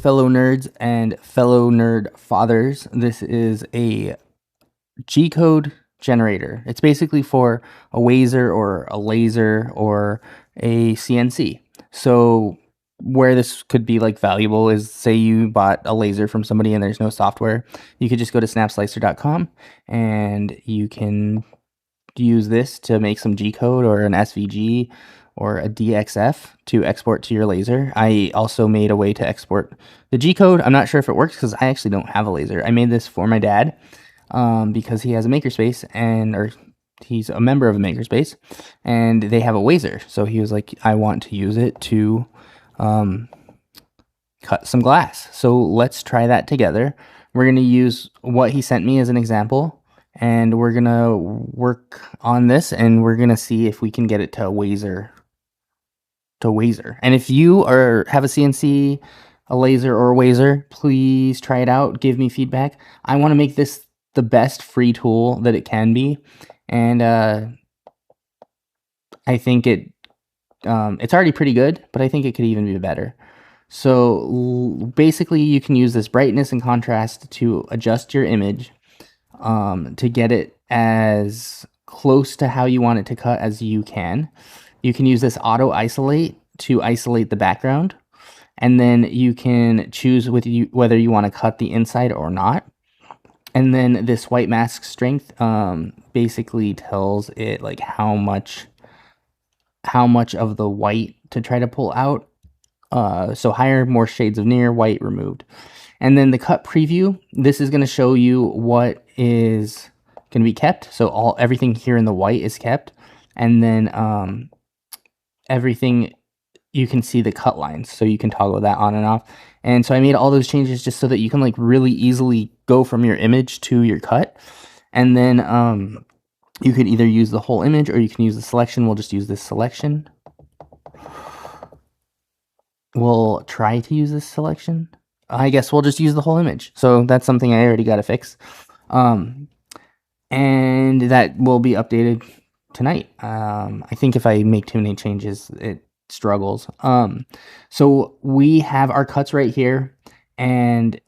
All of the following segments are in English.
fellow nerds and fellow nerd fathers. This is a G-code generator. It's basically for a WAZER or a laser or a CNC. So where this could be like valuable is, say you bought a laser from somebody and there's no software, you could just go to SnapSlicer.com and you can use this to make some G-code or an SVG or a DXF to export to your laser. I also made a way to export the G-code. I'm not sure if it works because I actually don't have a laser. I made this for my dad because he has a makerspace or he's a member of a makerspace and they have a WAZER. So he was like, I want to use it to cut some glass. So let's try that together. We're going to use what he sent me as an example, and we're going to work on this and we're going to see if we can get it to WAZER. And if you have a CNC, a laser, or a WAZER, please try it out. Give me feedback. I want to make this the best free tool that it can be. And I think it's already pretty good, but I think it could even be better. So basically you can use this brightness and contrast to adjust your image to get it as close to how you want it to cut as you can. You can use this auto isolate to isolate the background, and then you can choose whether you want to cut the inside or not. And then this white mask strength basically tells it like how much of the white to try to pull out. So higher, more shades of near, white removed. And then the cut preview, this is going to show you what is going to be kept. So everything here in the white is kept. And then everything, you can see the cut lines. So you can toggle that on and off. And so I made all those changes just so that you can like really easily go from your image to your cut. And then you could either use the whole image or you can use the selection. We'll just use this selection. We'll try to use this selection. I guess we'll just use the whole image. So that's something I already got to fix. And that will be updated tonight. I think if I make too many changes, it struggles. So we have our cuts right here. And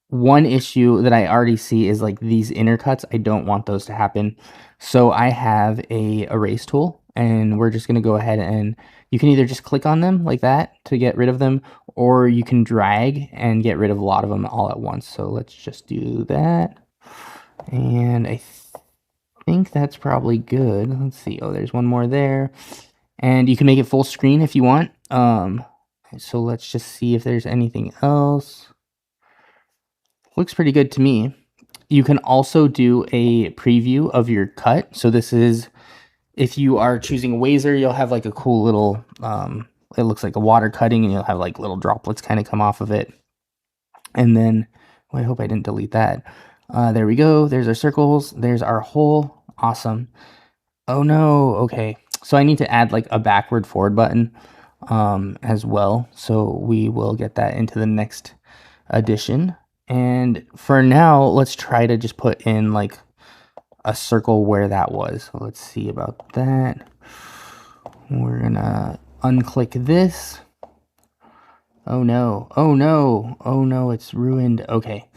one issue that I already see is like these inner cuts. I don't want those to happen. So I have a erase tool, and we're just going to go ahead and you can either just click on them like that to get rid of them, or you can drag and get rid of a lot of them all at once. So let's just do that. And I think that's probably good. Let's see. Oh, there's one more there. And you can make it full screen if you want. So let's just see if there's anything else. Looks pretty good to me. You can also do a preview of your cut. So this is, if you are choosing a WAZER, you'll have like a cool little, it looks like a water cutting, and you'll have like little droplets kind of come off of it. And then, oh, I hope I didn't delete that. There we go. There's our circles. There's our hole. Awesome. Oh no. Okay. So I need to add like a backward forward button as well. So we will get that into the next edition. And for now, let's try to just put in like a circle where that was. So let's see about that. We're gonna unclick this. Oh no. Oh no. Oh no, it's ruined. Okay.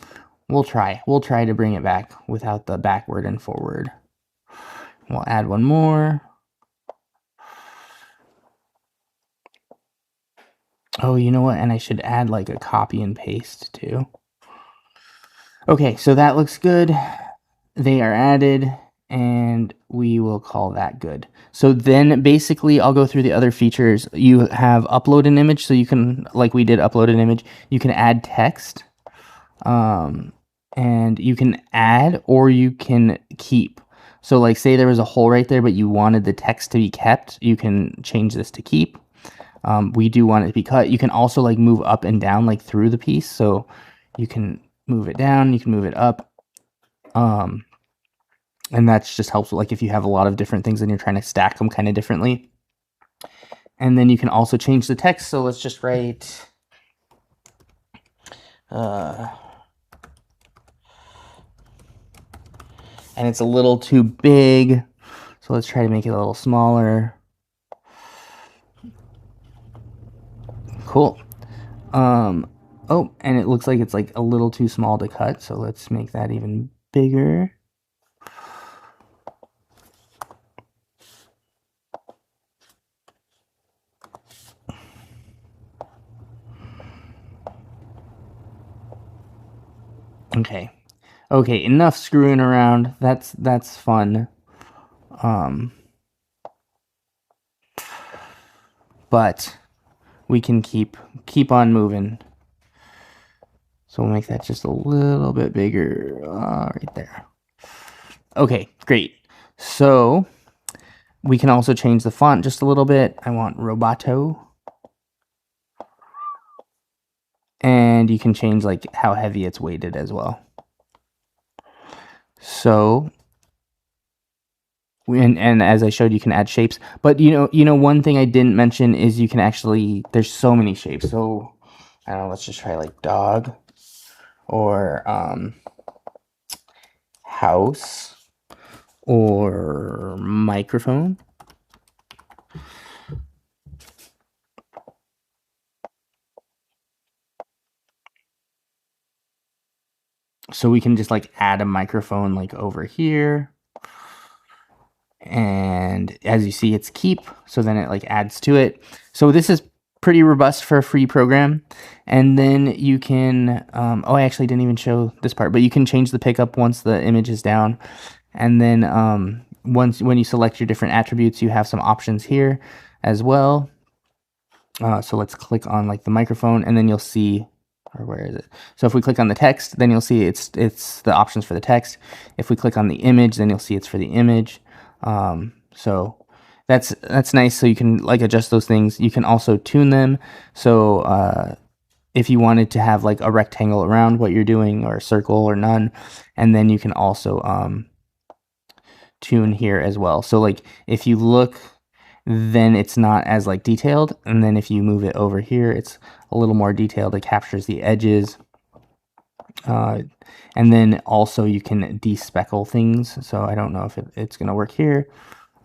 We'll try to bring it back without the backward and forward. We'll add one more. Oh, you know what? And I should add like a copy and paste too. Okay, so that looks good. They are added, and we will call that good. So then basically I'll go through the other features. You have upload an image, so you can, like we did, upload an image. You can add text, and you can add or you can keep. So like say there was a hole right there, but you wanted the text to be kept, you can change this to keep. We do want it to be cut. You can also like move up and down like through the piece. So you can move it down, you can move it up. And that's just helpful like if you have a lot of different things and you're trying to stack them kind of differently. And then you can also change the text. So let's just write and it's a little too big. So let's try to make it a little smaller. Cool. Oh, and it looks like it's like a little too small to cut, so let's make that even bigger. Okay. Okay, enough screwing around. That's fun. But we can keep on moving. So we'll make that just a little bit bigger right there. Okay, great. So we can also change the font just a little bit. I want Roboto. And you can change like how heavy it's weighted as well. So, and as I showed, you can add shapes. But you know, one thing I didn't mention is you can actually, there's so many shapes. So I don't know, let's just try like dog or house or microphone. So we can just like add a microphone like over here. And as you see, it's keep. So then it like adds to it. So this is pretty robust for a free program. And then you can, oh, I actually didn't even show this part, but you can change the pickup once the image is down. And then when you select your different attributes, you have some options here as well. So let's click on like the microphone, and then you'll see, or where is it? So if we click on the text, then you'll see it's the options for the text. If we click on the image, then you'll see it's for the image. So that's nice. So you can like adjust those things. You can also tune them. So if you wanted to have like a rectangle around what you're doing, or a circle, or none, and then you can also tune here as well. So like if you look, then it's not as like detailed, and then if you move it over here, it's a little more detailed. It captures the edges. And then also you can despeckle things. So I don't know if it's going to work here,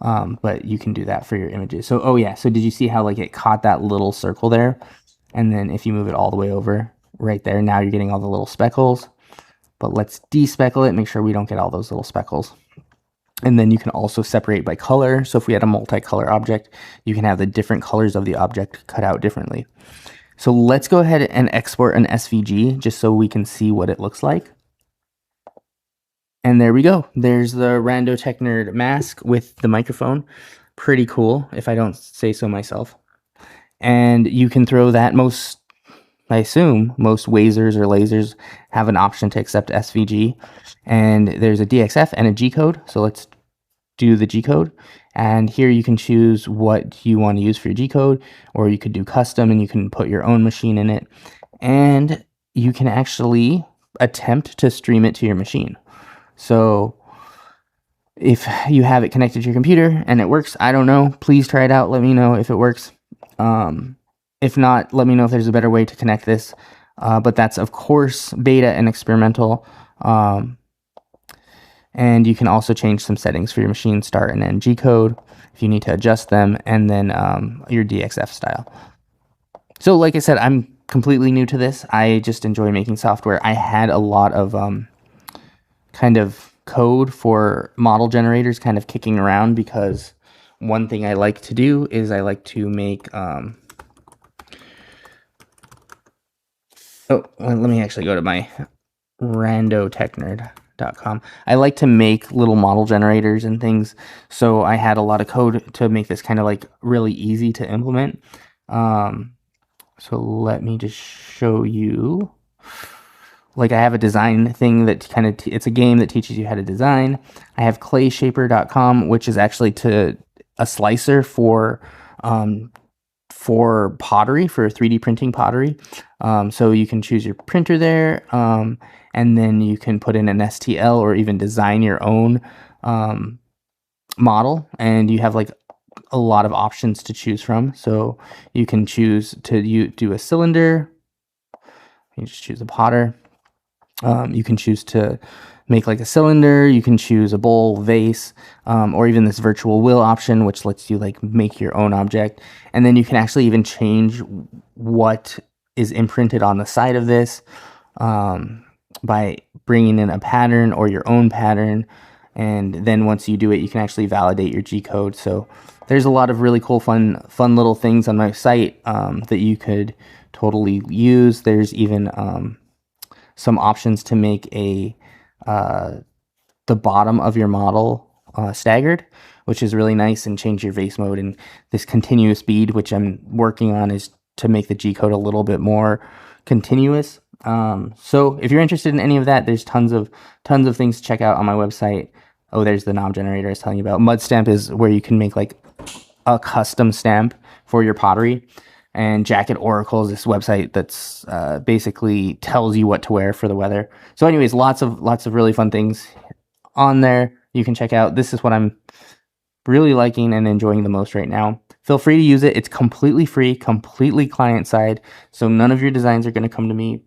but you can do that for your images. So, oh yeah, so did you see how like it caught that little circle there? And then if you move it all the way over right there, now you're getting all the little speckles. But let's despeckle it, make sure we don't get all those little speckles. And then you can also separate by color. So if we had a multicolor object, you can have the different colors of the object cut out differently. So let's go ahead and export an SVG just so we can see what it looks like. And there we go. There's the RandoTechNerd mask with the microphone. Pretty cool, if I don't say so myself. And you can throw that I assume most WAZERs or lasers have an option to accept SVG. And there's a DXF and a G code. So let's do the G code. And here you can choose what you want to use for your G code, or you could do custom and you can put your own machine in it. And you can actually attempt to stream it to your machine. So if you have it connected to your computer and it works, I don't know, please try it out. Let me know if it works. If not, let me know if there's a better way to connect this. But that's, of course, beta and experimental. And you can also change some settings for your machine start and end G code if you need to adjust them, and then your DXF style. So like I said, I'm completely new to this. I just enjoy making software. I had a lot of kind of code for model generators kind of kicking around, because one thing I like to do is I like to make let me actually go to my RandoTechNerd.com. I like to make little model generators and things, so I had a lot of code to make this kind of like really easy to implement. So let me just show you. Like, I have a design thing that kind of, it's a game that teaches you how to design. I have ClayShaper.com, which is actually a slicer for pottery, for 3D printing pottery. So you can choose your printer there, and then you can put in an STL or even design your own model, and you have like a lot of options to choose from. So you can choose to do a cylinder. You just choose a potter. You can choose to make like a cylinder. You can choose a bowl, vase, or even this virtual wheel option, which lets you like make your own object. And then you can actually even change what is imprinted on the side of this by bringing in a pattern or your own pattern. And then once you do it, you can actually validate your G code. So there's a lot of really cool, fun little things on my site that you could totally use. There's even some options to make the bottom of your model staggered, which is really nice, and change your vase mode. And this continuous bead, which I'm working on, is to make the G code a little bit more continuous. So if you're interested in any of that, there's tons of things to check out on my website. Oh, there's the knob generator I was telling you about. Mud Stamp is where you can make like a custom stamp for your pottery. And Jacket Oracle is this website that's basically tells you what to wear for the weather. So anyways, lots of really fun things on there you can check out. This is what I'm really liking and enjoying the most right now. Feel free to use it. It's completely free, completely client side. So none of your designs are going to come to me.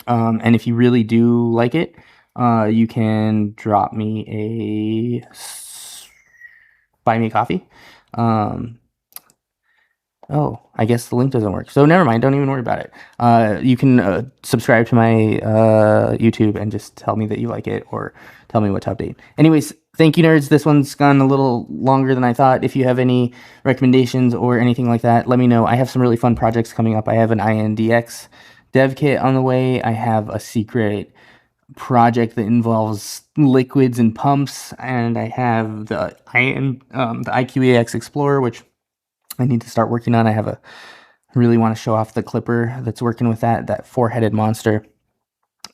And if you really do like it, you can drop me buy me a coffee. Oh, I guess the link doesn't work. So never mind. Don't even worry about it. You can subscribe to my YouTube and just tell me that you like it, or tell me what to update. Anyways, thank you, nerds. This one's gone a little longer than I thought. If you have any recommendations or anything like that, let me know. I have some really fun projects coming up. I have an INDX dev kit on the way. I have a secret project that involves liquids and pumps, and I have the IQEX Explorer, which I need to start working on. I really want to show off the clipper that's working with that four-headed monster.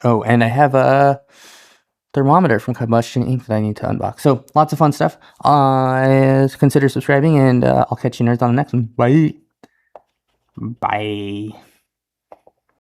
Oh, and I have a thermometer from Combustion Inc. that I need to unbox. So lots of fun stuff. Consider subscribing, and I'll catch you nerds on the next one. Bye. Bye.